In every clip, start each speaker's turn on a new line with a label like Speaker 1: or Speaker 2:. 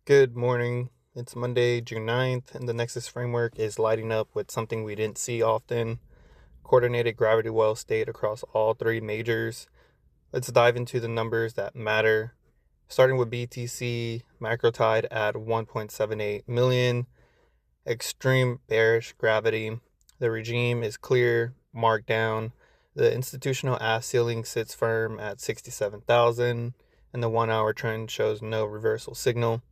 Speaker 1: Good morning. It's Monday, June 9th, and the Nexus framework is lighting up with something we didn't see often: coordinated gravity well state across all three majors. Let's dive into the numbers that matter, starting with BTC Macro Tide at 1.78 million. Extreme bearish gravity. The regime is clear, Markdown. The institutional ask ceiling sits firm at 67,000, and the 1 hour trend shows no reversal signal.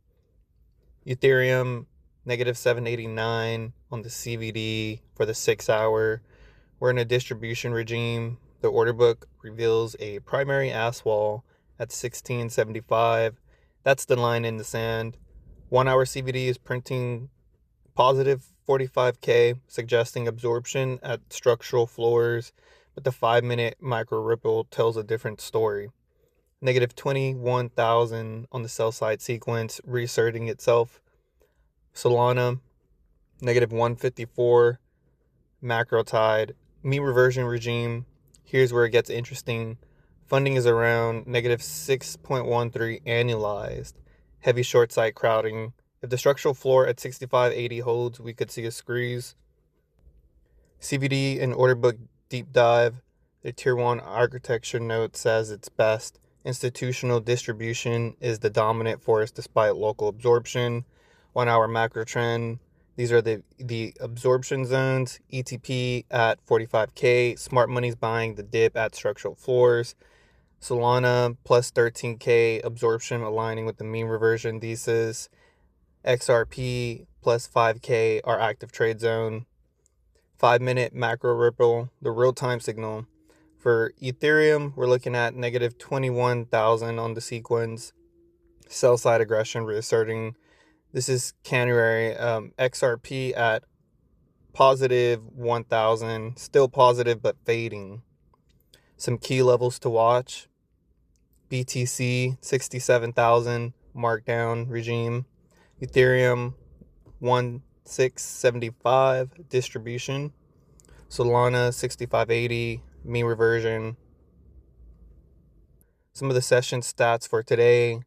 Speaker 1: Ethereum, negative 789 on the CVD for the 6 hour. We're in a distribution regime. The order book reveals a primary ask wall at 1675. That's the line in the sand. 1 hour CVD is printing positive 45K, suggesting absorption at structural floors, but the 5-minute micro ripple tells a different story. Negative 21,000 on the sell side sequence, reasserting itself. Solana, negative 154. Macro Tide, Mean-Reversion regime. Here's where it gets interesting. Funding is around negative 6.13 annualized. Heavy short side crowding. If the structural floor at 65.80 holds, we could see a squeeze. CVD and order book deep dive. The tier 1 architecture note says it's best. Institutional distribution is the dominant force despite local absorption. 1 hour macro trend. These are the absorption zones. ETP at 45K. Smart money's buying the dip at structural floors. Solana plus 13K. Absorption aligning with the mean reversion thesis. XRP plus 5K, our active trade zone. 5-minute macro ripple, the real-time signal. For Ethereum, we're looking at negative 21,000 on the sequence. Sell side aggression reasserting. This is January. XRP at positive 1,000, still positive but fading. Some key levels to watch: BTC 67,000, Markdown regime. Ethereum 1675, distribution. Solana 6580, mean reversion. Some of the session stats for today: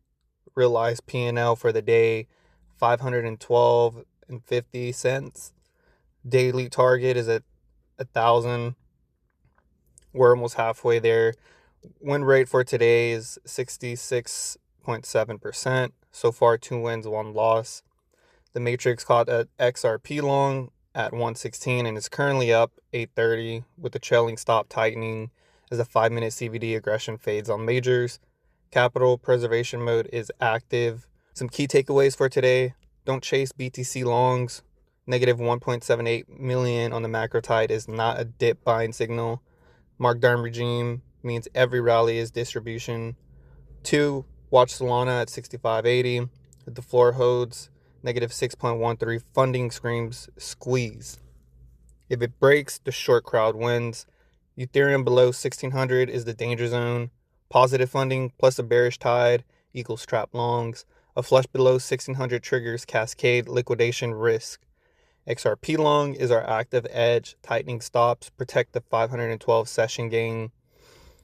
Speaker 1: realized P&L for the day, 512.50 cents. Daily target is at 1,000. We're almost halfway there. Win rate for today is 66.7%. So far, 2 wins, 1 loss. The matrix caught at XRP long at 116 and is currently up 830 with the trailing stop tightening as the 5-minute CVD aggression fades on majors. Capital preservation mode is active. Some key takeaways for today: don't chase BTC longs. Negative 1.78 million on the macro tide is not a dip buying signal. Markdown regime means every rally is distribution. 2, watch Solana at 65.80. If the floor holds, negative 6.13 funding screams squeeze. If it breaks, the short crowd wins. Ethereum below 1600 is the danger zone. Positive funding plus a bearish tide equals trap longs. A flush below 1600 triggers cascade liquidation risk. XRP long is our active edge. Tightening stops protect the 512 session gain.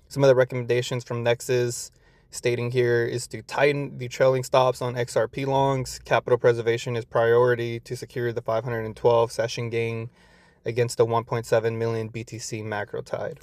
Speaker 1: Some of the recommendations from Nexus stating here is to tighten the trailing stops on XRP longs. Capital preservation is priority to secure the 512 session gain against the 1.7 million BTC Macro Tide.